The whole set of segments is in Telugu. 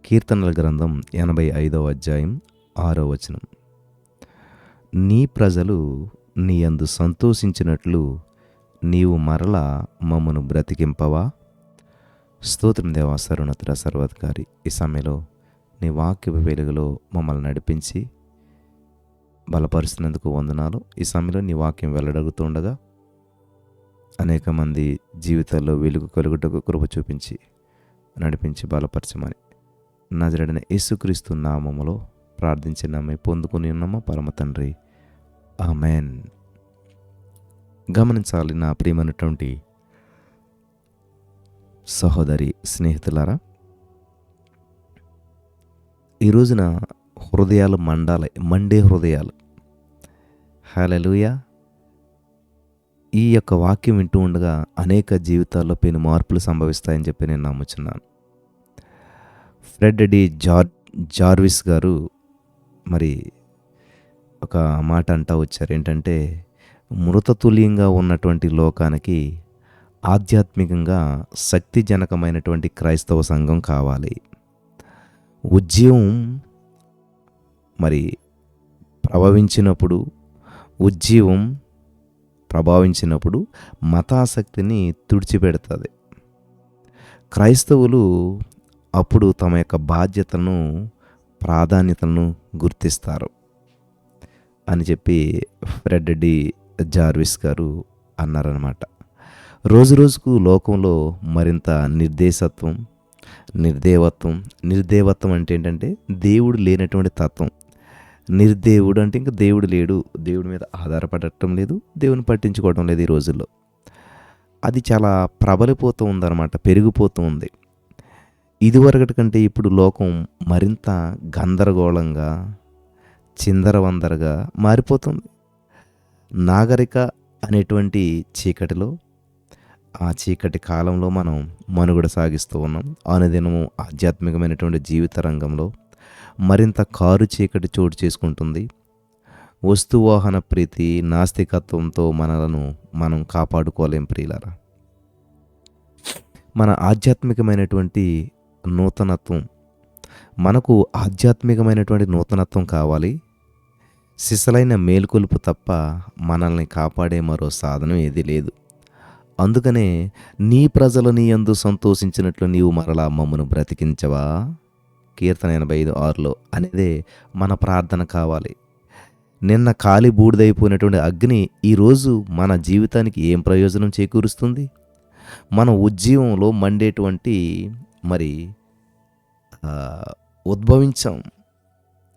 కీర్తనల గ్రంథం 85వ అధ్యాయం 6వ వచనం. నీ ప్రజలు నీ యందు సంతోషించినట్లు నీవు మరలా మమ్మను బ్రతికింపవా? స్తోత్రం దేవా, సర్వోన్నతుడ, సర్వాధికారి. ఈ సమయంలో నీ వాక్య వెలుగులో మమ్మల్ని నడిపించి బలపరుస్తున్నందుకు వందనాలు. ఈ సమయంలో నీ వాక్యం వెల్లడగుతుండగా అనేక మంది జీవితాల్లో వెలుగు కలుగుటకు కృప చూపించి నడిపించి బలపరచమని నజరేయుడైన యేసుక్రీస్తు నామములో ప్రార్థించినామే, పొందుకుని ఉన్నామా పరమ తండ్రి, ఆమెన్. గమనించాలి నా ప్రియమైనటువంటి సహోదరి స్నేహితులారా, ఈ రోజున హృదయాలు మండే హృదయాలు. హల్లెలూయా. ఈ యొక్క వాక్యం వింటూ ఉండగా అనేక జీవితాల్లో పెను మార్పులు సంభవిస్తాయని చెప్పి నేను నమ్ముచున్నాను. ఫ్రెడ్ డి జార్విస్ గారు మరి ఒక మాట అంటూ వచ్చారు. ఏంటంటే, మృతతుల్యంగా ఉన్నటువంటి లోకానికి ఆధ్యాత్మికంగా శక్తిజనకమైనటువంటి క్రైస్తవ సంఘం కావాలి. ఉద్యమం మరి ప్రభావించినప్పుడు మతాసక్తిని తుడిచిపెడుతుంది. క్రైస్తవులు అప్పుడు తమ యొక్క బాధ్యతలను, ప్రాధాన్యతలను గుర్తిస్తారు అని చెప్పి ఫ్రెడ్ డి జార్విస్ గారు అన్నారనమాట. రోజు రోజుకు లోకంలో మరింత నిర్దేవత్వం అంటే ఏంటంటే దేవుడు లేనటువంటి తత్వం. నిర్దేవుడు అంటే ఇంకా దేవుడు లేడు, దేవుడి మీద ఆధారపడటం లేదు, దేవుని పట్టించుకోవడం లేదు. ఈ రోజుల్లో అది చాలా ప్రబలిపోతూ ఉందన్నమాట, పెరిగిపోతూ ఉంది. ఇదివరకటి కంటే ఇప్పుడు లోకం మరింత గందరగోళంగా, చిందరవందరగా మారిపోతుంది. నాగరిక అనేటువంటి చీకటిలో, ఆ చీకటి కాలంలో మనం మనుగడ సాగిస్తూ ఉన్నాం. అనుదినము ఆధ్యాత్మికమైనటువంటి జీవిత రంగంలో మరింత కారు చీకటి చోటు చేసుకుంటుంది. వస్తువాహన ప్రీతి, నాస్తికత్వంతో మనం కాపాడుకోలేం ప్రియులారా. మన ఆధ్యాత్మికమైనటువంటి నూతనత్వం, మనకు ఆధ్యాత్మికమైనటువంటి నూతనత్వం కావాలి. సిసలైన మేలుకొలుపు తప్ప మనల్ని కాపాడే మరో సాధనం ఏది లేదు. అందుకనే నీ ప్రజలు నీ యందు సంతోషించినట్లు నీవు మరలా మమ్మను బ్రతికించవా? కీర్తన 85:6 అనేదే మన ప్రార్థన కావాలి. నిన్న కాలి బూడిదైపోయినటువంటి అగ్ని ఈరోజు మన జీవితానికి ఏం ప్రయోజనం చేకూరుస్తుంది? మన ఉద్యమంలో మండేటువంటి మరి ఉద్భవించాం.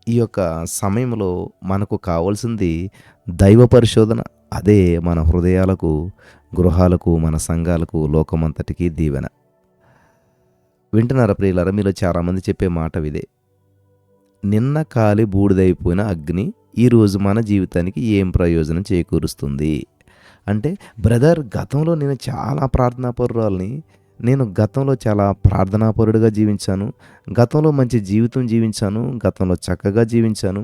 ఈ యొక్క సమయంలో మనకు కావాల్సింది దైవ పరిశోధన. అదే మన హృదయాలకు, గృహాలకు, మన సంఘాలకు, లోకమంతటికి దీవెన. వింటున్నారా ప్రియులారా? మీలో చాలామంది చెప్పే మాట ఇదే. నిన్న కాలి బూడిదైపోయిన అగ్ని ఈరోజు మన జీవితానికి ఏం ప్రయోజనం చేకూరుస్తుంది అంటే, బ్రదర్, గతంలో నేను చాలా ప్రార్థనాపరురాల్ని, నేను గతంలో చాలా ప్రార్థనాపరుడుగా జీవించాను, గతంలో మంచి జీవితం జీవించాను, గతంలో చక్కగా జీవించాను,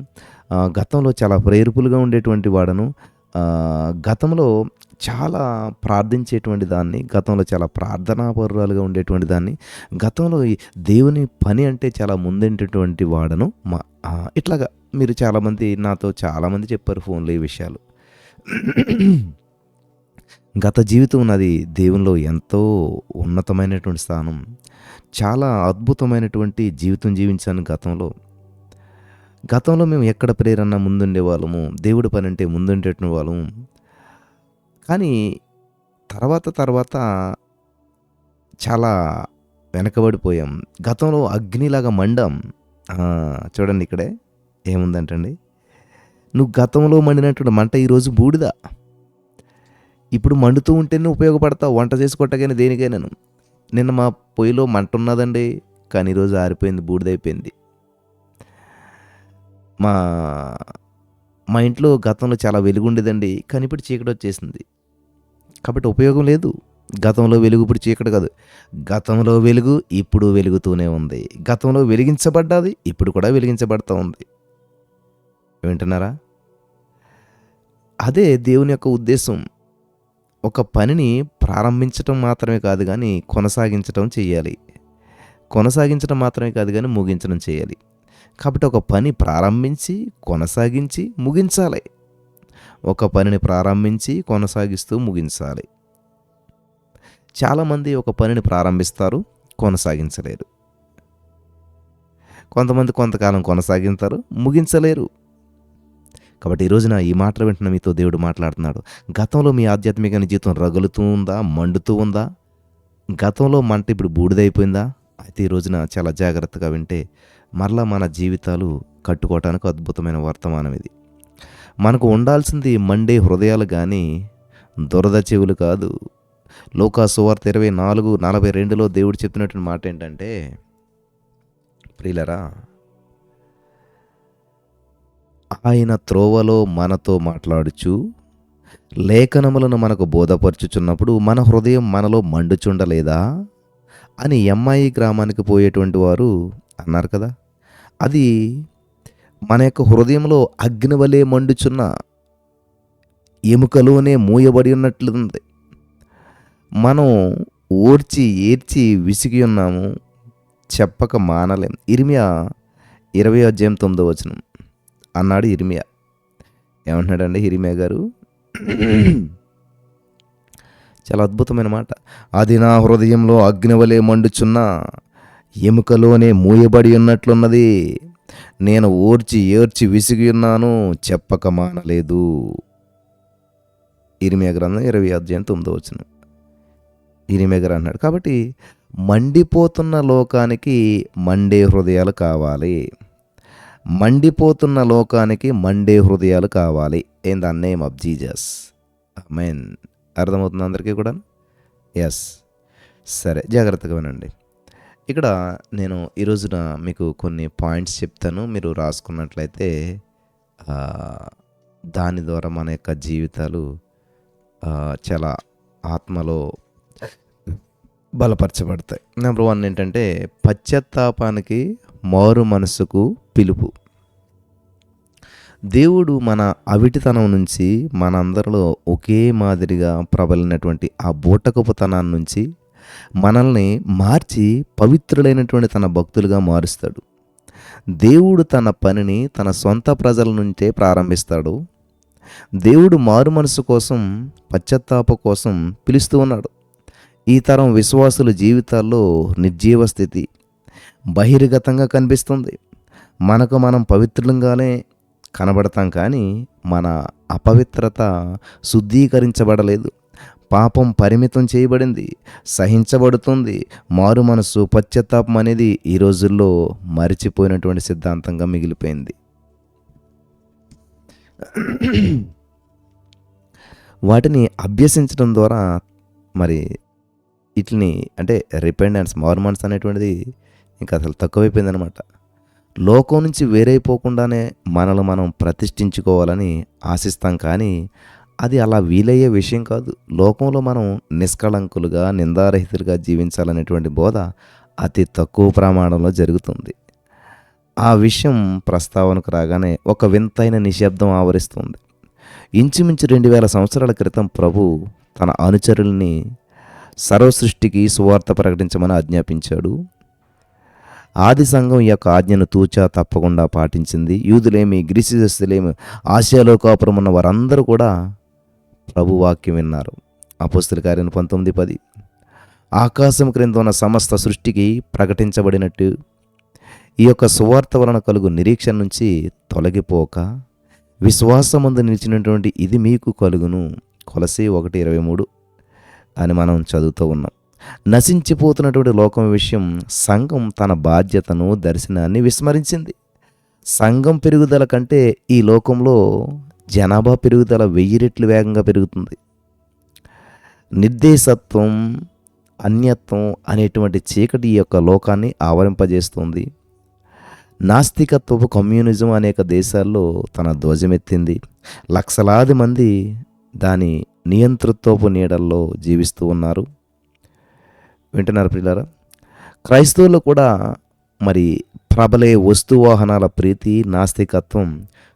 గతంలో చాలా ప్రేరేపులుగా ఉండేటువంటి వాడను, గతంలో చాలా ప్రార్థించేటువంటి దాన్ని, గతంలో చాలా ప్రార్థనాపరురాలుగా ఉండేటువంటి దాన్ని, గతంలో దేవుని పని అంటే చాలా ముందేటటువంటి వాడను. ఇట్లాగా మీరు నాతో చాలామంది చెప్పారు ఫోన్లో ఈ విషయాలు. గత జీవితం నాది దేవునిలో ఎంతో ఉన్నతమైనటువంటి స్థానం, చాలా అద్భుతమైనటువంటి జీవితం జీవించాను గతంలో మేము ఎక్కడ ప్రేరణ ముందుండే వాళ్ళము, దేవుడి పని అంటే ముందుండేటువంటి వాళ్ళము. కానీ తర్వాత చాలా వెనకబడిపోయాం. గతంలో అగ్నిలాగా మండాం. చూడండి ఇక్కడే ఏముందంటండి, నువ్వు గతంలో మండినటువంటి మంట ఈరోజు బూడిద. ఇప్పుడు మండుతూ ఉంటేనే ఉపయోగపడతావు, వంట చేసుకోవటానికి దేనికైనాను. నిన్న మా పొయ్యిలో మంట ఉన్నదండి, కానీ ఈరోజు ఆరిపోయింది, బూడిదైపోయింది. మా ఇంట్లో గతంలో చాలా వెలుగు ఉండేదండి, కానీ ఇప్పుడు చీకటి వచ్చేసింది. కాబట్టి ఉపయోగం లేదు. గతంలో వెలుగు ఇప్పుడు చీకటి కాదు. గతంలో వెలుగు ఇప్పుడు వెలుగుతూనే ఉంది. గతంలో వెలిగించబడ్డది ఇప్పుడు కూడా వెలిగించబడుతూ ఉంది. వింటున్నారా? అదే దేవుని యొక్క ఉద్దేశం. ఒక పనిని ప్రారంభించటం మాత్రమే కాదు కానీ కొనసాగించటం చెయ్యాలి. కొనసాగించడం మాత్రమే కాదు కానీ ముగించడం చేయాలి. కాబట్టి ఒక పని ప్రారంభించి, కొనసాగించి, ముగించాలి. ఒక పనిని ప్రారంభించి, కొనసాగిస్తూ ముగించాలి. చాలామంది ఒక పనిని ప్రారంభిస్తారు, కొనసాగించలేరు. కొంతమంది కొంతకాలం కొనసాగిస్తారు, ముగించలేరు. కాబట్టి ఈ రోజున ఈ మాటలు వింటున్న మీతో దేవుడు మాట్లాడుతున్నాడు. గతంలో మీ ఆధ్యాత్మిక జీవితం రగులుతూ ఉందా? మండుతూ ఉందా? గతంలో మంట ఇప్పుడు బూడిదైపోయిందా? అయితే ఈ రోజున చాలా జాగ్రత్తగా వింటే మరలా మన జీవితాలు కట్టుకోవటానికి అద్భుతమైన వర్తమానం ఇది. మనకు ఉండాల్సింది మండే హృదయాలు కానీ దురద చెవులు కాదు. లూకా సువార్త 24:42లో దేవుడు చెప్తున్నటువంటి మాట ఏంటంటే, ప్రియులరా, ఆయన త్రోవలో మనతో మాట్లాడుచు లేఖనములను మనకు బోధపరచుచున్నప్పుడు మన హృదయం మనలో మండుచుండలేదా అని ఎమ్మాయి గ్రామానికి పోయేటువంటి వారు అన్నారు కదా. అది మన యొక్క హృదయంలో అగ్ని వలె మండుచున్న ఎముకలోనే మూయబడి ఉన్నట్లుంది. మనం ఓర్చి ఏడ్చి విసిగి ఉన్నాము, చెప్పక మానలేం. ఇర్మియా 20:9 అన్నాడు ఇర్మియా. ఏమంటున్నాడండి ఇర్మియా గారు? చాలా అద్భుతమైన మాట. అది నా హృదయంలో అగ్నివలే మండుచున్న ఎముకలోనే మూయబడి ఉన్నట్లున్నది. నేను ఓర్చి ఏడ్చి విసిగి ఉన్నాను, చెప్పక మానలేదు. ఇర్మియా గ్రంథం 20:9 ఇర్మియా గారు అన్నాడు. కాబట్టి మండిపోతున్న లోకానికి మండే హృదయాలు కావాలి. మండిపోతున్న లోకానికి మండే హృదయాలు కావాలి. In the name of Jesus. ఆమేన్. అర్థమవుతుంది అందరికీ కూడా? ఎస్. సరే, జాగ్రత్తగా వినండి. ఇక్కడ నేను ఈరోజున మీకు కొన్ని పాయింట్స్ చెప్తాను. మీరు రాసుకున్నట్లయితే దాని ద్వారా మన యొక్క జీవితాలు చాలా ఆత్మలో బలపరచబడతాయి. నెంబర్ 1 ఏంటంటే పశ్చాత్తాపానికి మారు మనస్సుకు పిలుపు. దేవుడు మన అవిటితనం నుంచి, మనందరిలో ఒకే మాదిరిగా ప్రబలినటువంటి ఆ బూటకపుతనాన్ని నుంచి మనల్ని మార్చి పవిత్రులైనటువంటి తన భక్తులుగా మారుస్తాడు. దేవుడు తన పనిని తన సొంత ప్రజల నుంచే ప్రారంభిస్తాడు. దేవుడు మారు మనసు కోసం, పశ్చాత్తాప కోసం పిలుస్తూ ఉన్నాడు. ఈ తరం విశ్వాసుల జీవితాల్లో నిర్జీవ స్థితి బహిర్గతంగా కనిపిస్తుంది. మనకు మనం పవిత్రులంగానే కనబడతాం, కానీ మన అపవిత్రత శుద్ధీకరించబడలేదు. పాపం పరిమితం చేయబడింది, సహించబడుతుంది. మారు మనసు, పశ్చాత్తాపం అనేది ఈ రోజుల్లో మరిచిపోయినటువంటి సిద్ధాంతంగా మిగిలిపోయింది. వాటిని అభ్యసించడం ద్వారా మరి వీటిని అంటే రిపెండెన్స్, మారు మనసు అనేటువంటిది ఇంకా అసలు తక్కువైపోయిందనమాట. లోకం నుంచి వేరైపోకుండానే మనల్ని మనం ప్రతిష్ఠించుకోవాలని ఆశిస్తాం, కానీ అది అలా వీలయ్యే విషయం కాదు. లోకంలో మనం నిష్కళంకులుగా, నిందారహితులుగా జీవించాలనేటువంటి బోధ అతి తక్కువ ప్రమాణంలో జరుగుతుంది. ఆ విషయం ప్రస్తావనకు రాగానే ఒక వింతైన నిశ్శబ్దం ఆవరిస్తుంది. ఇంచుమించు 2000 సంవత్సరాల క్రితం ప్రభు తన అనుచరుల్ని సర్వసృష్టికి సువార్త ప్రకటించమని ఆజ్ఞాపించాడు. ఆది సంఘం ఈ యొక్క ఆజ్ఞను తూచా తప్పకుండా పాటించింది. యూదులేమి, గ్రీసులేమి, ఆసియాలో కాపురం ఉన్న వారందరూ కూడా ప్రభు వాక్యం విన్నారు. అపోస్తలుల కార్యం 19:10. ఆకాశం క్రింద ఉన్న సమస్త సృష్టికి ప్రకటించబడినట్టు ఈ యొక్క సువార్త వలన కలుగు నిరీక్షణ నుంచి తొలగిపోక విశ్వాసమందు నిలిచినటువంటి ఇది మీకు కలుగును. కొలసీ 1:23 అని మనం చదువుతూ ఉన్నాం. నశించిపోతున్నటువంటి లోకం విషయం సంఘం తన బాధ్యతను, దర్శనాన్ని విస్మరించింది. సంఘం పెరుగుదల కంటే ఈ లోకంలో జనాభా పెరుగుదల 1000 రెట్లు వేగంగా పెరుగుతుంది. నిర్దేశత్వం, అన్యత్వం అనేటువంటి చీకటి ఈ యొక్క లోకాన్ని ఆవరింపజేస్తుంది. నాస్తికత్వపు కమ్యూనిజం అనేక దేశాల్లో తన ధ్వజమెత్తింది. లక్షలాది మంది దాని నియంతృత్వపు నీడల్లో జీవిస్తూ ఉన్నారు. వింటున్నారు ప్రియులారా? క్రైస్తవులు కూడా మరి ప్రబలే వస్తువాహనాల ప్రీతి, నాస్తికత్వం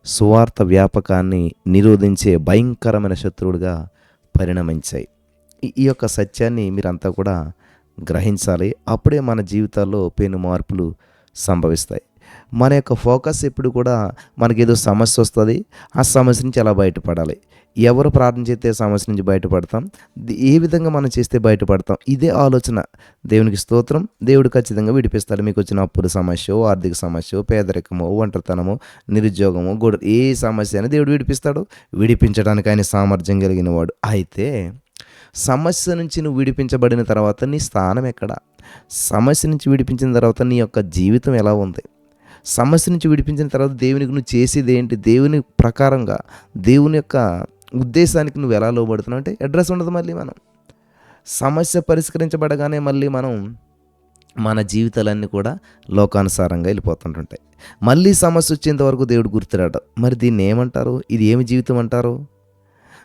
సువార్త వ్యాపకాన్ని నిరోధించే భయంకరమైన శత్రువులుగా పరిణమించాయి. ఈ యొక్క సత్యాన్ని మీరంతా కూడా గ్రహించాలి. అప్పుడే మన జీవితాల్లో పెను మార్పులు సంభవిస్తాయి. మన యొక్క ఫోకస్ ఎప్పుడు కూడా మనకేదో సమస్య వస్తుంది, ఆ సమస్య నుంచి ఎలా బయటపడాలి, ఎవరు ప్రార్థన చేస్తే సమస్య నుంచి బయటపడతాం, ఏ విధంగా మనం చేస్తే బయటపడతాం, ఇదే ఆలోచన. దేవునికి స్తోత్రం. దేవుడు ఖచ్చితంగా విడిపిస్తాడు. మీకు వచ్చిన అప్పుల సమస్య, ఆర్థిక సమస్య, పేదరికమో, ఒంటరితనమో, నిరుద్యోగమో, ఏ సమస్య అని దేవుడు విడిపిస్తాడు. విడిపించడానికి ఆయన సామర్థ్యం కలిగిన వాడు. అయితే సమస్య నుంచి నువ్వు విడిపించబడిన తర్వాత నీ స్థానం ఎక్కడ? సమస్య నుంచి విడిపించిన తర్వాత నీ యొక్క జీవితం ఎలా ఉంది? సమస్య నుంచి విడిపించిన తర్వాత దేవునికి నువ్వు చేసేది ఏంటి? దేవుని ప్రకారంగా దేవుని యొక్క ఉద్దేశానికి నువ్వు ఎలా లోబడుతున్నావు అంటే అడ్రస్ ఉండదు. మళ్ళీ మనం సమస్య పరిష్కరించబడగానే మళ్ళీ మనం మన జీవితాలన్నీ కూడా లోకానుసారంగా వెళ్ళిపోతుంటుంటాయి. మళ్ళీ సమస్య వచ్చేంత వరకు దేవుడు గుర్తురాడు. మరి దీన్ని ఏమంటారు? ఇది ఏమి జీవితం అంటారు?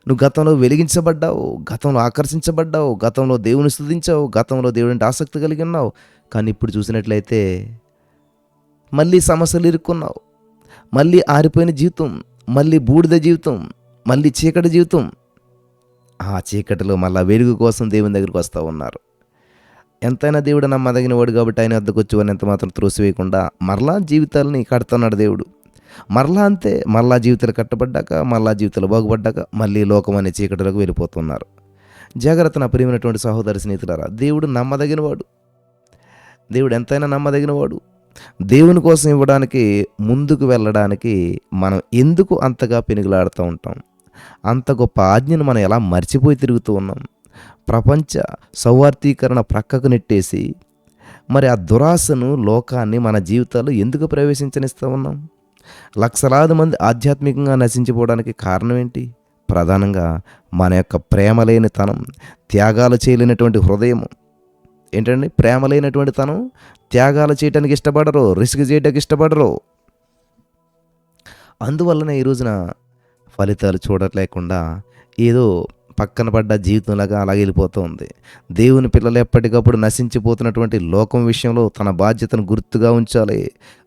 నువ్వు గతంలో వెలిగించబడ్డావు, గతంలో ఆకర్షించబడ్డావు, గతంలో దేవుని స్తుతించావు, గతంలో దేవుడంటే ఆసక్తి కలిగి ఉన్నావు. కానీ ఇప్పుడు చూసినట్లయితే మళ్ళీ సమస్యలు ఇరుక్కున్నావు. మళ్ళీ ఆరిపోయిన జీవితం, మళ్ళీ బూడిద జీవితం, మళ్ళీ చీకటి జీవితం. ఆ చీకటిలో మళ్ళీ వెలుగు కోసం దేవుని దగ్గరికి వస్తూ ఉన్నారు. ఎంతైనా దేవుడు నమ్మదగిన వాడు కాబట్టి ఆయన వద్దకు వచ్చి వారిని ఎంత మాత్రం త్రోసివేయకుండా మరలా జీవితాలని కడుతున్నాడు దేవుడు. మరలా అంతే, మరలా జీవితాలు కట్టబడ్డాక, మరలా జీవితాలు బాగుపడ్డాక మళ్ళీ లోకం అనే చీకటిలోకి వెళ్ళిపోతున్నారు. జాగ్రత్త నా ప్రియమైనటువంటి సహోదరి స్నేహితులారా, దేవుడు నమ్మదగినవాడు. దేవుడు ఎంతైనా నమ్మదగినవాడు. దేవుని కోసం ఇవ్వడానికి, ముందుకు వెళ్ళడానికి మనం ఎందుకు అంతగా పెనుగులాడుతూ ఉంటాం? అంత గొప్ప ఆజ్ఞను మనం ఎలా మర్చిపోయి తిరుగుతూ ఉన్నాం? ప్రపంచ సౌవార్థీకరణ ప్రక్కకు నెట్టేసి మరి ఆ దురాశను, లోకాన్ని మన జీవితాల్లో ఎందుకు ప్రవేశించనిస్తూ ఉన్నాం? లక్షలాది మంది ఆధ్యాత్మికంగా నశించిపోవడానికి కారణం ఏంటి? ప్రధానంగా మన యొక్క ప్రేమ లేని తనం, త్యాగాలు చేయలేనటువంటి హృదయం. ఏంటండి? ప్రేమ లేనటువంటి తనం, త్యాగాలు చేయడానికి ఇష్టపడరు, రిస్క్ చేయడానికి ఇష్టపడరు. అందువల్లనే ఈ రోజున ఫలితాలు చూడలేకుండా ఏదో పక్కన పడ్డ జీవితంలాగా అలాగే వెళ్ళిపోతూ ఉంది. దేవుని పిల్లలు ఎప్పటికప్పుడు నశించిపోతున్నటువంటి లోకం విషయంలో తన బాధ్యతను గుర్తుగా ఉంచాలి,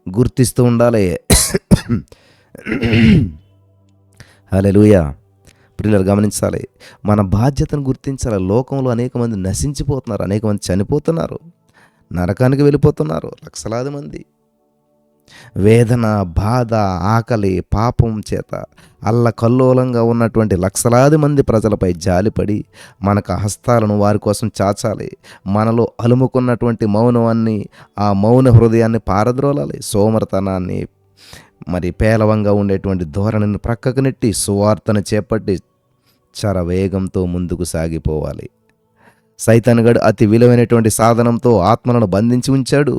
గుర్తిస్తూ ఉండాలి. హల్లెలూయా. పిల్లలు గమనించాలి, మన బాధ్యతను గుర్తించాలి. లోకంలో అనేక మంది నశించిపోతున్నారు, అనేక మంది చనిపోతున్నారు, నరకానికి వెళ్ళిపోతున్నారు లక్షలాది మంది. వేదన, బాధ, ఆకలి, పాపం చేత అల్లకల్లోలంగా ఉన్నటువంటి లక్షలాది మంది ప్రజలపై జాలిపడి మనకు హస్తాలను వారి కోసం చాచాలి. మనలో అలుముకున్నటువంటి మౌనాన్ని, ఆ మౌన హృదయాన్ని పారద్రోలాలి. సోమరతనాన్ని, మరి పేలవంగా ఉండేటువంటి ధోరణిని ప్రక్కకు నెట్టి సువార్తను చేపట్టి చరవేగంతో ముందుకు సాగిపోవాలి. సైతానుగాడు అతి విలువైనటువంటి సాధనంతో ఆత్మలను బంధించి ఉంచాడు.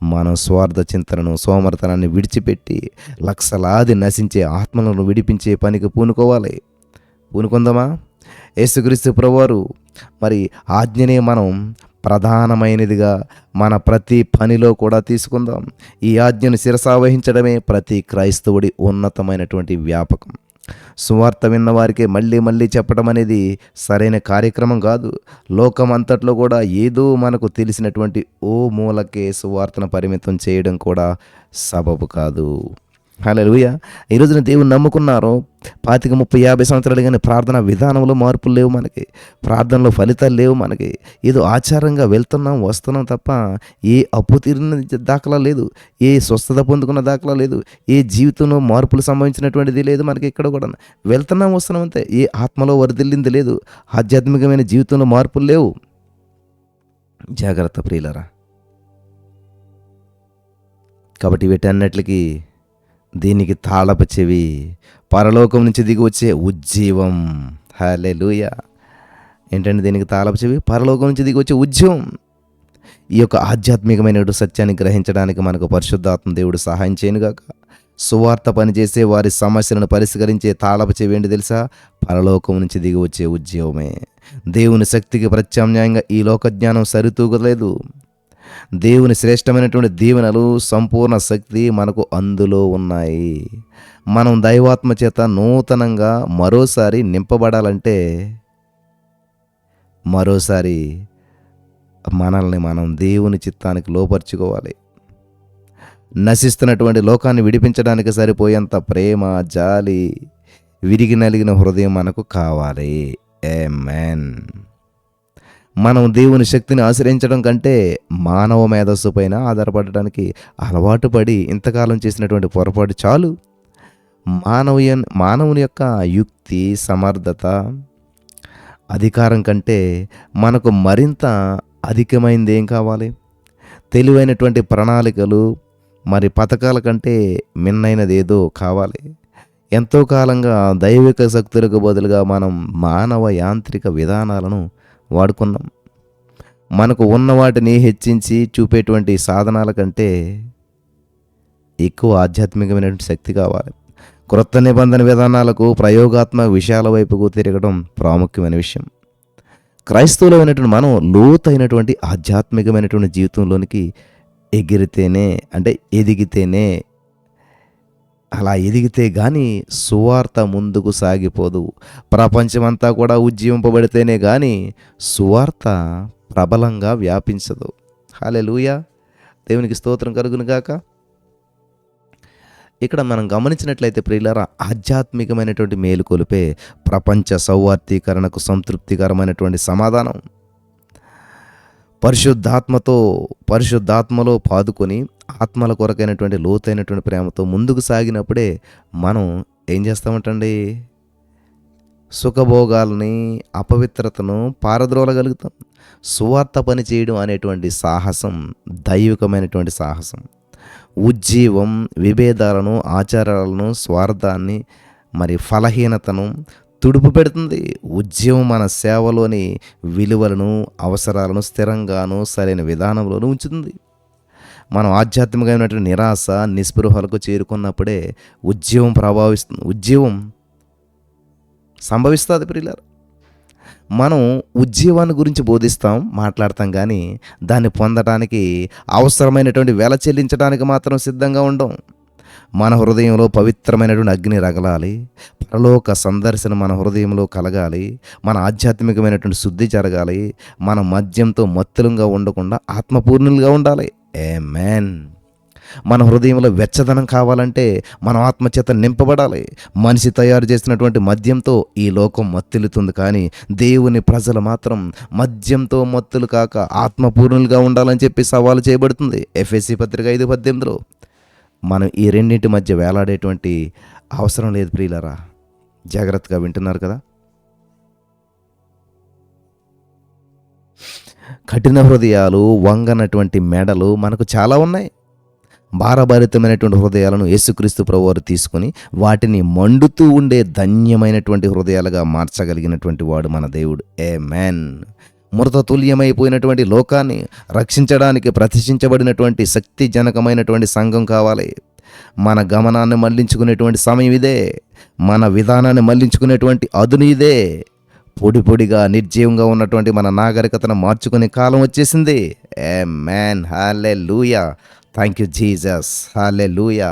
మనం స్వార్థ చింతనను, సోమరతనాన్ని విడిచిపెట్టి లక్షలాది నశించే ఆత్మలను విడిపించే పనికి పూనుకోవాలి. పూనుకుందామా? యేసుక్రీస్తు ప్రభువారు మరి ఆజ్ఞనే మనం ప్రధానమైనదిగా మన ప్రతి పనిలో కూడా తీసుకుందాం. ఈ ఆజ్ఞను శిరసావహించడమే ప్రతి క్రైస్తవుడి ఉన్నతమైనటువంటి వ్యాపకం. సువార్త విన్న వారికి మళ్ళీ మళ్ళీ చెప్పడం అనేది సరైన కార్యక్రమం కాదు. లోకం అంతట్లో కూడా ఏదో మనకు తెలిసినటువంటి ఓ మూలకే సువార్తను పరిమితం చేయడం కూడా సబబు కాదు. హల్లెలూయా. ఈ రోజున దేవుని నమ్ముకున్నారు 25, 30, 50 సంవత్సరాలు, కానీ ప్రార్థన విధానంలో మార్పులు లేవు మనకి, ప్రార్థనలో ఫలితాలు లేవు మనకి. ఏదో ఆచారంగా వెళ్తున్నాం వస్తున్నాం తప్ప ఏ అప్పు తీరిన దాఖలా లేదు, ఏ స్వస్థత పొందుకున్న దాఖలా లేదు, ఏ జీవితంలో మార్పులు సంభవించినటువంటిది లేదు మనకి. ఇక్కడ కూడా వెళ్తున్నాం వస్తున్నాం అంతే, ఏ ఆత్మలో వరదిల్లింది లేదు, ఆధ్యాత్మికమైన జీవితంలో మార్పులు లేవు. జాగ్రత్త ప్రియులారా. కాబట్టి వీటన్నిటికీ దీనికి తాళపు చెవి పరలోకం నుంచి దిగి వచ్చే ఉజ్జీవం. హల్లెలూయా. ఏంటంటే దీనికి తాళపు చెవి పరలోకం నుంచి దిగి వచ్చే ఉజ్జీవం. ఈ యొక్క ఆధ్యాత్మికమైన సత్యాన్ని గ్రహించడానికి మనకు పరిశుద్ధాత్మ దేవుడు సహాయం చేయనుగాక. సువార్త పనిచేసే వారి సమస్యలను పరిష్కరించే తాళపు చెవి ఏంటి తెలుసా? పరలోకం నుంచి దిగి వచ్చే ఉజ్జీవమే. దేవుని శక్తికి ప్రత్యామ్నాయంగా ఈ లోక జ్ఞానం సరితూగలేదు. దేవుని శ్రేష్టమైనటువంటి దీవెనలు, సంపూర్ణ శక్తి మనకు అందులో ఉన్నాయి. మనం దైవాత్మ చేత నూతనంగా మరోసారి నింపబడాలంటే, మరోసారి మనల్ని మనం దేవుని చిత్తానికి లోపరుచుకోవాలి. నశిస్తున్నటువంటి లోకాన్ని విడిపించడానికి సరిపోయేంత ప్రేమ, జాలి, విరిగి నలిగిన హృదయం మనకు కావాలి. ఆమేన్. మనం దేవుని శక్తిని ఆశ్రయించడం కంటే మానవ మేధస్సు పైన ఆధారపడడానికి అలవాటు పడి ఇంతకాలం చేసినటువంటి పొరపాటు చాలు. మానవుని యొక్క యుక్తి, సమర్థత, అధికారం కంటే మనకు మరింత అధికమైంది ఏం కావాలి? తెలివైనటువంటి ప్రణాళికలు, మరి పథకాల కంటే మిన్నైనది ఏదో కావాలి. ఎంతో కాలంగా దైవిక శక్తులకు బదులుగా మనం మానవ యాంత్రిక విధానాలను వాడుకున్నాం. మనకు ఉన్న వాటిని హెచ్చించి చూపేటువంటి సాధనాల కంటే ఎక్కువ ఆధ్యాత్మికమైనటువంటి శక్తి కావాలి. క్రొత్త నిబంధన విధానాలకు, ప్రయోగాత్మక విషయాల వైపుకు తిరగడం ప్రాముఖ్యమైన విషయం. క్రైస్తవులమైనటువంటి మనం లోతైనటువంటి ఆధ్యాత్మికమైనటువంటి జీవితంలోనికి ఎదిగితేనే అలా ఎదిగితే కానీ సువార్త ముందుకు సాగిపోదు. ప్రపంచమంతా కూడా ఉజ్జీవింపబడితేనే కానీ సువార్త ప్రబలంగా వ్యాపించదు. హల్లెలూయా, దేవునికి స్తోత్రం కలుగును గాక. ఇక్కడ మనం గమనించినట్లయితే ప్రియులారా, ఆధ్యాత్మికమైనటువంటి మేలుకొలిపే ప్రపంచ సౌవార్తీకరణకు సంతృప్తికరమైనటువంటి సమాధానం. పరిశుద్ధాత్మలో పాదుకొని ఆత్మల కొరకైనటువంటి లోతైనటువంటి ప్రేమతో ముందుకు సాగినప్పుడే మనం ఏం చేస్తామంటండి? సుఖభోగాల్ని, అపవిత్రతను పారద్రోలగలుగుతాం. సువార్త పని చేయడం అనేటువంటి సాహసం దైవికమైనటువంటి సాహసం. ఉజ్జీవం విభేదాలను, ఆచారాలను, స్వార్థాన్ని, మరి ఫలహీనతను తుడుపు పెడుతుంది. ఉద్యమం మన సేవలోని విలువలను, అవసరాలను స్థిరంగాను సరైన విధానంలోనూ ఉంచుతుంది. మనం ఆధ్యాత్మికమైనటువంటి నిరాశ, నిస్పృహలకు చేరుకున్నప్పుడే ఉద్యమం సంభవిస్తుంది ప్రియులారా. మనం ఉద్యమాన్ని గురించి మాట్లాడతాం కానీ దాన్ని పొందడానికి అవసరమైనటువంటి వెల చెల్లించడానికి మాత్రం సిద్ధంగా ఉండం. మన హృదయంలో పవిత్రమైనటువంటి అగ్ని రగలాలి. పరలోక సందర్శన మన హృదయంలో కలగాలి. మన ఆధ్యాత్మికమైనటువంటి శుద్ధి జరగాలి. మన మద్యంతో మత్తులంగా ఉండకుండా ఆత్మపూర్ణులుగా ఉండాలి. ఆమేన్. మన హృదయంలో వెచ్చదనం కావాలంటే మనం ఆత్మచేత నింపబడాలి. మనిషి తయారు చేసినటువంటి మద్యంతో ఈ లోకం మత్తిల్లుతుంది, కానీ దేవుని ప్రజలు మాత్రం మద్యంతో మత్తులు కాక ఆత్మపూర్ణులుగా ఉండాలని చెప్పి సవాలు చేయబడుతుంది. ఎఫెసీ పత్రిక 5:18లో. మనం ఈ రెండింటి మధ్య వేలాడేటువంటి అవసరం లేదు ప్రియులారా. జాగ్రత్తగా వింటున్నారు కదా. కఠిన హృదయాలు, వంగనటువంటి మెడలు మనకు చాలా ఉన్నాయి. భారభరితమైనటువంటి హృదయాలను యేసుక్రీస్తు ప్రభువారు తీసుకుని వాటిని మండుతూ ఉండే ధన్యమైనటువంటి హృదయాలుగా మార్చగలిగినటువంటి వాడు మన దేవుడు. ఆమేన్. మృత తుల్యమైపోయినటువంటి లోకాన్ని రక్షించడానికి ప్రతిష్ఠించబడినటువంటి శక్తిజనకమైనటువంటి సంఘం కావాలి. మన గమనాన్ని మళ్లించుకునేటువంటి సమయం ఇదే. మన విధానాన్ని మళ్లించుకునేటువంటి అదును ఇదే. పొడిగా నిర్జీవంగా ఉన్నటువంటి మన నాగరికతను మార్చుకునే కాలం వచ్చేసింది. ఆమేన్. హల్లెలూయా. Thank you Jesus. హల్లెలూయా.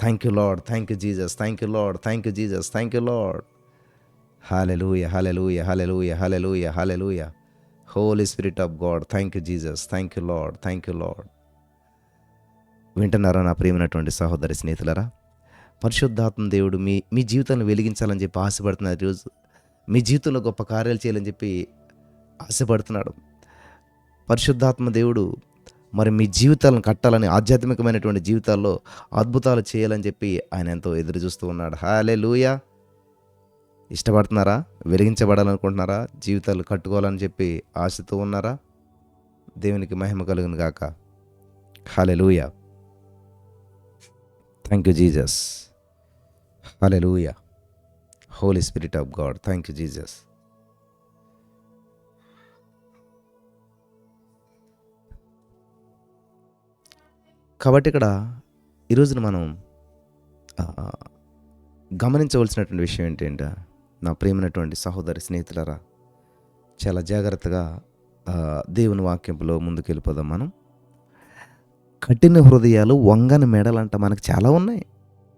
Thank you Lord. Thank you Jesus. Thank you Lord. Thank you Jesus. Thank you Lord. హల్లెలూయా. హల్లెలూయా. హల్లెలూయా. హల్లెలూయా. హల్లెలూయా. Holy spirit of God. Thank you Jesus. Thank you Lord. Thank you Lord. వింటున్నారా నా ప్రియమైనటువంటి సహోదరి స్నేహితులారా? పరిశుద్ధాత్మ దేవుడు మీ జీవితాన్ని వెలిగించాలని చెప్పి ఆశపడుతున్నారు. ఈరోజు మీ జీవితంలో గొప్ప కార్యాలు చేయాలని చెప్పి ఆశపడుతున్నాడు. పరిశుద్ధాత్మ దేవుడు మరి మీ జీవితాలను కట్టాలని, ఆధ్యాత్మికమైనటువంటి జీవితాల్లో అద్భుతాలు చేయాలని చెప్పి ఆయన ఎంతో ఎదురు చూస్తూ ఉన్నాడు. హల్లెలూయా. ఇష్టపడుతున్నారా? వెలిగించబడాలనుకుంటున్నారా? జీవితాలు కట్టుకోవాలని చెప్పి ఆశతో ఉన్నారా? దేవునికి మహిమ కలుగును గాక. హల్లెలూయా. Thank you Jesus. హల్లెలూయా. Holy spirit of God. Thank you Jesus. కాబట్టి ఇక్కడ ఈరోజున మనం గమనించవలసినటువంటి విషయం ఏంటంటే, నా ప్రియమైనటువంటి సహోదరి స్నేహితులారా, చాలా జాగ్రత్తగా దేవుని వాక్యంలో ముందుకు వెళ్ళిపోదాం మనం. కఠిన హృదయాలు, వంగని మెడలంట మనకు చాలా ఉన్నాయి.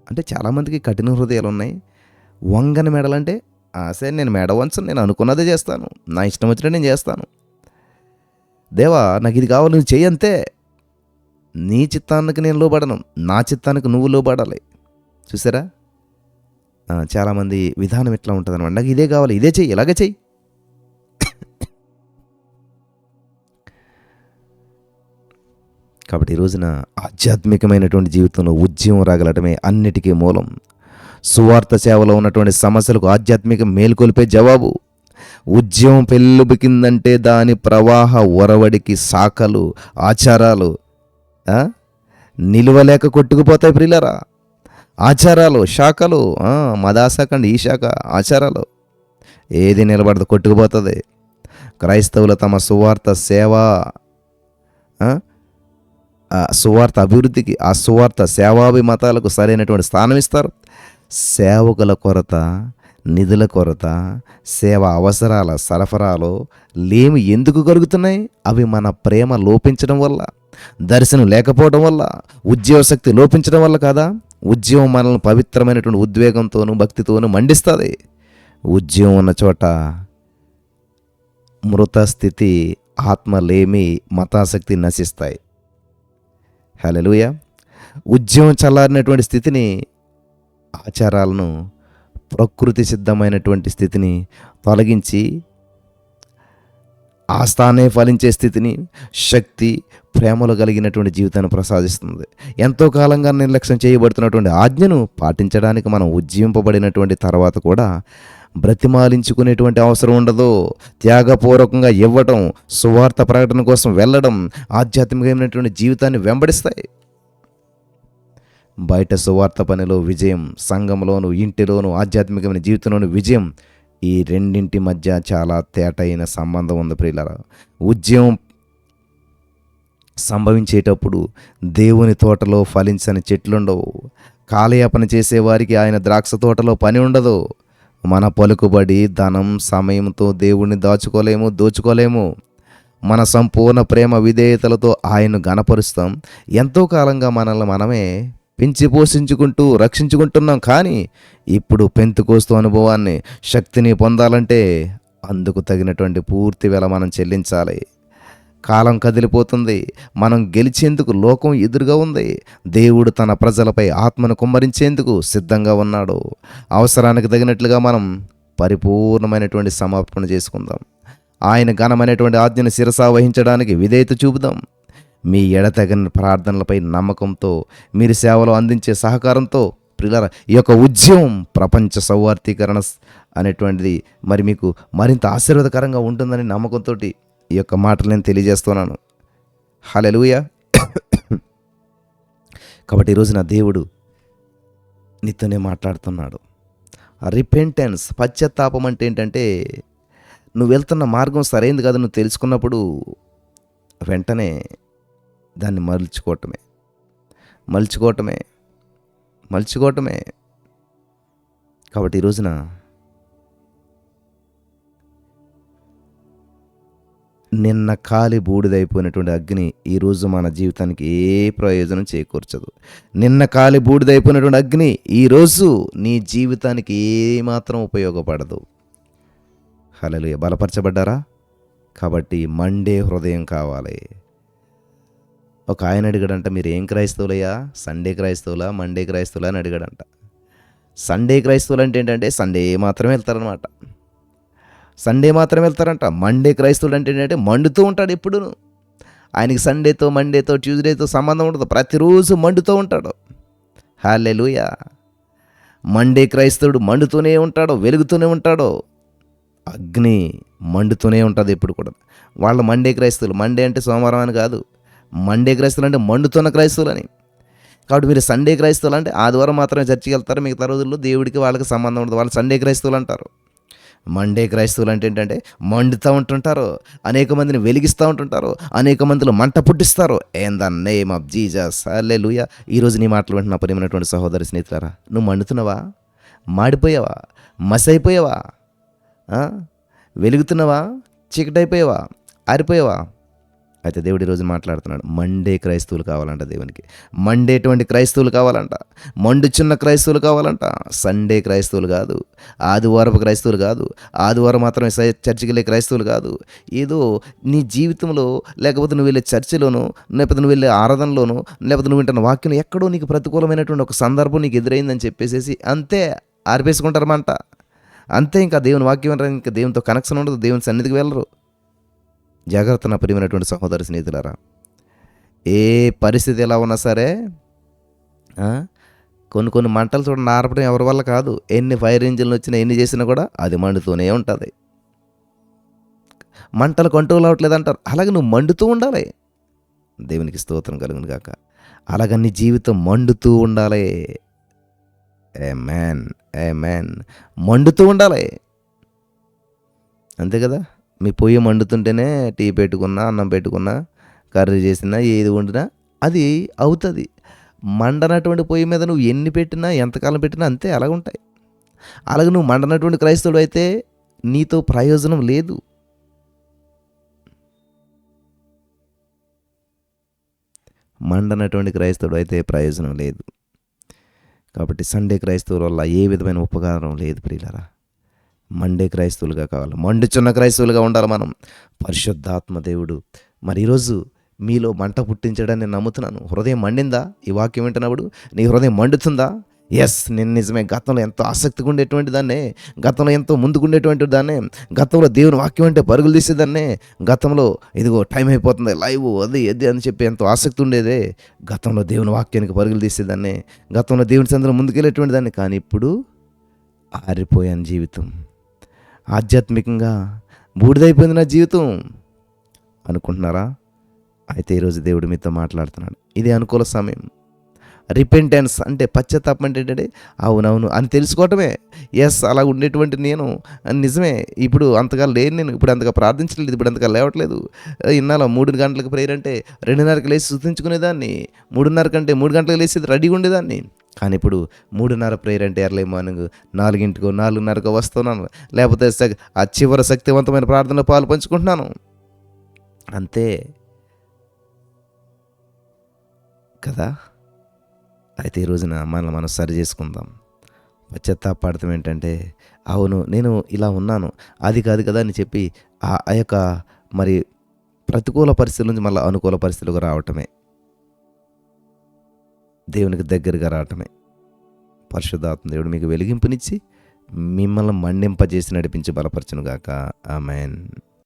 అంటే చాలామందికి కఠిన హృదయాలు ఉన్నాయి. వంగని మెడలంటే సరే నేను మెడ వంచను, నేను అనుకున్నదే చేస్తాను, నా ఇష్టం వచ్చినట్టు నేను చేస్తాను, దేవా నాకు ఇది కావాలి నువ్వు చెయ్యి అంతే, నీ చిత్తానికి నేను లోబడను, నా చిత్తానికి నువ్వు లోబడాలి. చూసారా, చాలామంది విధానం ఎట్లా ఉంటుంది అనమాట, నాకు ఇదే కావాలి, ఇదే చెయ్యి, ఇలాగే చెయ్యి. కాబట్టి ఈ రోజున ఆధ్యాత్మికమైనటువంటి జీవితంలో ఉద్యమం రాగలటమే అన్నిటికీ మూలం. సువార్త సేవలో ఉన్నటువంటి సమస్యలకు ఆధ్యాత్మిక మేల్కొల్పే జవాబు. ఉద్యమం పెళ్ళుబికిందంటే దాని ప్రవాహ ఒరవడికి శాఖలు, ఆచారాలు ఆ, నిలువలేక కొట్టుకుపోతాయి ప్రియులారా. ఆచారాలు, శాఖలు, మదాశాఖండి, ఈ శాఖ, ఆచారాలు, ఏది నిలబడదు, కొట్టుకుపోతుంది. క్రైస్తవులు తమ సువార్త సేవ, ఆ సువార్త అభివృద్ధికి, ఆ సువార్త సేవాభిమతాలకు సరైనటువంటి స్థానం ఇస్తారు. సేవకుల కొరత, నిధుల కొరత, సేవ అవసరాల సరఫరాలో లేమి ఎందుకు కలుగుతున్నాయి? అవి మన ప్రేమ లోపించడం వల్ల, దర్శనం లేకపోవడం వల్ల, ఉద్యోగశక్తి లోపించడం వల్ల కాదా? ఉద్యమం మనల్ని పవిత్రమైనటువంటి ఉద్వేగంతోనూ భక్తితోనూ మండిస్తుంది. ఉద్యమం ఉన్న చోట మృత స్థితి, ఆత్మలేమి, మతాశక్తి నశిస్తాయి. హల్లెలూయా. ఉద్యమం చల్లారినటువంటి స్థితిని, ఆచారాలను, ప్రకృతి సిద్ధమైనటువంటి స్థితిని తొలగించి ఆస్థానే ఫలించే స్థితిని, శక్తి, ప్రేమలు కలిగినటువంటి జీవితాన్ని ప్రసాదిస్తుంది. ఎంతో కాలంగా నిర్లక్ష్యం చేయబడుతున్నటువంటి ఆజ్ఞను పాటించడానికి మనం ఉజ్జీవింపబడినటువంటి తర్వాత కూడా బ్రతిమాలించుకునేటువంటి అవసరం ఉండదు. త్యాగపూర్వకంగా ఇవ్వడం, సువార్త ప్రకటన కోసం వెళ్ళడం ఆధ్యాత్మికమైనటువంటి జీవితాన్ని వెంబడిస్తాయి. బయట సువార్త పనిలో విజయం, సంఘంలోను, ఇంటిలోను, ఆధ్యాత్మికమైన జీవితంలోను విజయం, ఈ రెండింటి మధ్య చాలా తేటైన సంబంధం ఉంది ప్రియులారా. ఉద్యమం సంభవించేటప్పుడు దేవుని తోటలో ఫలించని చెట్లుండవు. కాలయాపన చేసేవారికి ఆయన ద్రాక్ష తోటలో పని ఉండదు. మన పలుకుబడి, ధనం, సమయంతో దేవుణ్ణి దోచుకోలేము. మన సంపూర్ణ ప్రేమ విధేయతలతో ఆయన్ను గణపరుస్తాం. ఎంతో కాలంగా మనల్ని మనమే పెంచి పోషించుకుంటూ రక్షించుకుంటున్నాం. కానీ ఇప్పుడు పెంతుకోస్తు అనుభవాన్ని, శక్తిని పొందాలంటే అందుకు తగినటువంటి పూర్తి వెల మనం చెల్లించాలి. కాలం కదిలిపోతుంది. మనం గెలిచేందుకు లోకం ఎదురుగా ఉంది. దేవుడు తన ప్రజలపై ఆత్మను కుమ్మరించేందుకు సిద్ధంగా ఉన్నాడు. అవసరానికి తగినట్లుగా మనం పరిపూర్ణమైనటువంటి సమర్పణ చేసుకుందాం. ఆయన ఘనమైనటువంటి ఆజ్ఞను శిరసా వహించడానికి విధేయత చూపుదాం. మీ ఎడతెగని ప్రార్థనలపై నమ్మకంతో, మీరు సేవలో అందించే సహకారంతో ప్రియులారా, ఈ యొక్క ఉద్యమం ప్రపంచ సౌవార్తీకరణ అనేటువంటిది మరి మీకు మరింత ఆశీర్వాదకరంగా ఉంటుందని నమ్మకంతో ఈ యొక్క మాటలు నేను తెలియజేస్తున్నాను. హల్లెలూయా. కాబట్టి ఈరోజు నా దేవుడు నీతోనే మాట్లాడుతున్నాడు. రిపెంటెన్స్, పశ్చాత్తాపం అంటే ఏంటంటే, నువ్వు వెళ్తున్న మార్గం సరైనది కాదు నువ్వు తెలుసుకున్నప్పుడు వెంటనే దాన్ని మలుచుకోవటమే. కాబట్టి ఈ రోజున నిన్న కాలి బూడిదైపోయినటువంటి అగ్ని ఈరోజు మన జీవితానికి ఏ ప్రయోజనం చేకూర్చదు. నిన్న కాలి బూడిదైపోయినటువంటి అగ్ని ఈరోజు నీ జీవితానికి ఏమాత్రం ఉపయోగపడదు. హల్లెలూయా. బలపరచబడ్డారా? కాబట్టి మండే హృదయం కావాలి. ఒక ఆయన అడిగాడంట, మీరు ఏం క్రైస్తవులయ్యా? సండే క్రైస్తవులా, మండే క్రైస్తవులా అని అడిగాడంట. సండే క్రైస్తవులు అంటే ఏంటంటే సండే మాత్రమే వెళ్తారనమాట. సండే మాత్రమే వెళ్తారంట. మండే క్రైస్తవులు అంటే ఏంటంటే మండుతూ ఉంటాడు ఎప్పుడు. ఆయనకి సండేతో, మండేతో, ట్యూస్డేతో సంబంధం ఉండదు. ప్రతిరోజు మండుతూ ఉంటాడు. హల్లెలూయా. మండే క్రైస్తవుడు మండుతూనే ఉంటాడు, వెలుగుతూనే ఉంటాడు. అగ్ని మండుతూనే ఉంటుంది ఎప్పుడు కూడా. వాళ్ళ మండే క్రైస్తవులు, మండే అంటే సోమవారం అని కాదు, మండే క్రైస్తవులు అంటే మండుతున్న క్రైస్తవులు అని. కాబట్టి మీరు సండే క్రైస్తవులు అంటే ఆదివారం మాత్రమే చర్చికి వెళ్తారు, మిగతా రోజుల్లో దేవుడికి వాళ్ళకి సంబంధం ఉండదు. వాళ్ళు సండే క్రైస్తవులు అంటారు. మండే క్రైస్తవులు అంటే ఏంటంటే మండుతూ ఉంటుంటారు, అనేక మందిని వెలిగిస్తూ ఉంటుంటారు, అనేక మందిలో మంట పుట్టిస్తారు. In the name of Jesus. హల్లెలూయా. ఈరోజు నీ మాటలు వింటున్న ప్రియమైనటువంటి సహోదరి స్నేహితులారా, నువ్వు మండుతున్నావా? మాడిపోయావా? మసైపోయావా? వెలుగుతున్నావా? చీకటైపోయావా? ఆరిపోయావా? అయితే దేవుడు ఈరోజు మాట్లాడుతున్నాడు. మండే క్రైస్తవులు కావాలంట దేవునికి. మండేటువంటి క్రైస్తవులు కావాలంట. మండుచున్న క్రైస్తవులు కావాలంట. సండే క్రైస్తవులు కాదు, ఆదివారపు క్రైస్తవులు కాదు, ఆదివారం మాత్రమే చర్చికి వెళ్ళే క్రైస్తవులు కాదు. ఏదో నీ జీవితంలో, లేకపోతే నువ్వు వెళ్ళే చర్చిలోనూ, లేకపోతే నువ్వు వెళ్ళే ఆరాధనలోనూ, లేకపోతే నువ్వు వింటున్న వాక్యం ఎక్కడో నీకు ప్రతికూలమైనటువంటి ఒక సందర్భం నీకు ఎదురైందని చెప్పేసి అంతే ఆర్పేసుకుంటారన్నమాట. అంతే. ఇంకా దేవుని వాక్యం ఇంకా దేవునితో కనెక్షన్ ఉండదు, దేవుని సన్నిధికి వెళ్ళరు. జాగ్రత్త నా ప్రియమైనటువంటి సహోదరి స్నేహితులారా. ఏ పరిస్థితి ఎలా ఉన్నా సరే ఆ, కొన్ని కొన్ని మంటలు చూడండి ఆర్పడం ఎవరి వల్ల కాదు. ఎన్ని ఫైర్ ఇంజిన్లు వచ్చినా ఎన్ని చేసినా కూడా అది మండుతూనే ఉంటుంది. మంటలు కంట్రోల్ అవ్వట్లేదు అంటారు. అలాగే నువ్వు మండుతూ ఉండాలి. దేవునికి స్తోత్రం కలుగును గాక. అలాగ నీ జీవితం మండుతూ ఉండాలి. ఆమేన్, ఆమేన్. మండుతూ ఉండాలి. అంతే కదా. మీ పొయ్యి మండుతుంటేనే టీ పెట్టుకున్నా, అన్నం పెట్టుకున్నా, కర్రీ చేసినా, ఏది వండినా అది అవుతుంది. మండనటువంటి పొయ్యి మీద నువ్వు ఎన్ని పెట్టినా ఎంతకాలం పెట్టినా అంతే అలాగుంటాయి. అలాగే నువ్వు మండనటువంటి క్రైస్తవుడు అయితే నీతో ప్రయోజనం లేదు. మండనటువంటి క్రైస్తవుడు అయితే ప్రయోజనం లేదు. కాబట్టి సండే క్రైస్తవుల వల్ల ఏ విధమైన ఉపకారం లేదు ప్రియులారా. మండే క్రైస్తవులుగా కావాలి. మండుచున్న క్రైస్తవులుగా ఉండాలి మనం. పరిశుద్ధాత్మ దేవుడు మరి ఈరోజు మీలో మంట పుట్టించడని నేను నమ్ముతున్నాను. హృదయం మండిందా? ఈ వాక్యం వింటున్నప్పుడు నీ హృదయం మండుతుందా? ఎస్, నేను నిజమే గతంలో ఎంతో ఆసక్తిగా ఉండేటువంటి దాన్నే, గతంలో ఎంతో ముందుకుండేటువంటి దాన్నే, గతంలో దేవుని వాక్యం అంటే పరుగులు తీసేదాన్నే, గతంలో ఇదిగో టైం అయిపోతుంది లైవ్ అది అది అని చెప్పి ఎంతో ఆసక్తి ఉండేదే, గతంలో దేవుని వాక్యానికి పరుగులు తీసేదాన్నే, గతంలో దేవుని సందులో ముందుకెళ్ళేటువంటి దాన్ని. కానీ ఇప్పుడు ఆరిపోయాను జీవితం, ఆధ్యాత్మికంగా బూడిదైపోయింది నా జీవితం అనుకుంటున్నారా? అయితే ఈరోజు దేవుడు మీతో మాట్లాడుతున్నాడు. ఇది అనుకూల సమయం. రిపెంటెన్స్ అంటే పశ్చాత్తాపం అంటే ఏంటంటే అవునవును అని తెలుసుకోవటమే. ఎస్, అలా ఉండేటువంటి నేను నిజమే ఇప్పుడు అంతగా లేను, నేను ఇప్పుడు అంతగా ప్రార్థించలేదు, ఇప్పుడు అంతగా లేవట్లేదు. ఇన్నాళ్ళ 3 గంటలకు ప్రేయర్ అంటే 2:30కి లేచి స్తుతించుకునేదాన్ని, 3:30 కంటే 3 గంటలకు లేచి రెడీగా ఉండేదాన్ని. కానీ ఇప్పుడు 3:30 ప్రేయర్ అంటే ఎర్లీ మార్నింగ్ 4ింటికో 4:30కో వస్తున్నాను, లేకపోతే ఆ చివరి శక్తివంతమైన ప్రార్థనలో పాలు పంచుకుంటున్నాను అంతే కదా. అయితే ఈ రోజున మనం సరి చేసుకుందాం. పశ్చాత్తాపడతాం ఏంటంటే అవును నేను ఇలా ఉన్నాను, అది కాదు కదా అని చెప్పి ఆ యొక్క మరి ప్రతికూల పరిస్థితుల నుంచి మళ్ళీ అనుకూల పరిస్థితులకు రావటమే, దేవునికి దగ్గరగా రావటమే. పరిశుద్ధాత్మ దేవుడు మీకు వెలిగింపునిచ్చి మిమ్మల్ని మండింపజేసి నడిపించి బలపరచునుగాక. ఆమేన్.